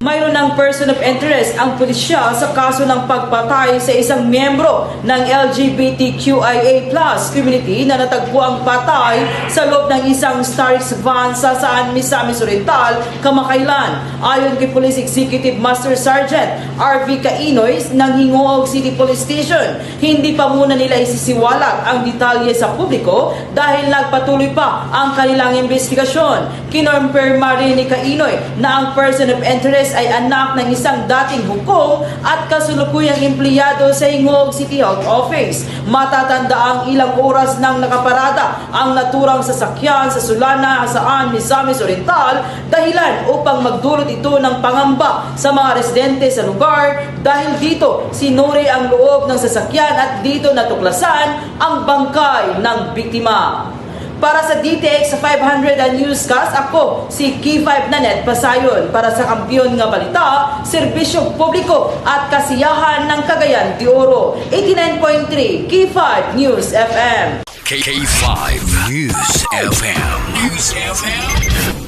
Mayroon ng person of interest ang pulisya sa kaso ng pagpatay sa isang miyembro ng LGBTQIA+ community na natagpo ang patay sa loob ng isang Starix van sa Misamis Oriental kamakailan. Ayon kay Police Executive Master Sergeant RV Cainoy ng Hingoog City Police Station, hindi pa muna nila isisiwalat ang detalye sa publiko dahil nagpatuloy pa ang kanilang investigasyon. Kinumpirma rin ni Cainoy na ang person of interest ay anak ng isang dating hukom at kasulukuyang empleyado sa Hingoog City Health Office. Matatanda ang ilang oras nang nakaparada ang naturang sasakyan sa Sulana saan Misamis Oriental dahilan upang magdulot ito ng pangamba sa mga residente sa lugar dahil dito sinuri ang loob ng sasakyan at dito natuklasan ang bangkay ng biktima. Para sa DTX 500 Newscast, ako si K5 Nanet Pasayon para sa Kampiyon nga Balita, Serbisyo Publiko at Kasiyahan ng Cagayan de Oro. 89.3 K5 News FM. K5 News FM. News FM.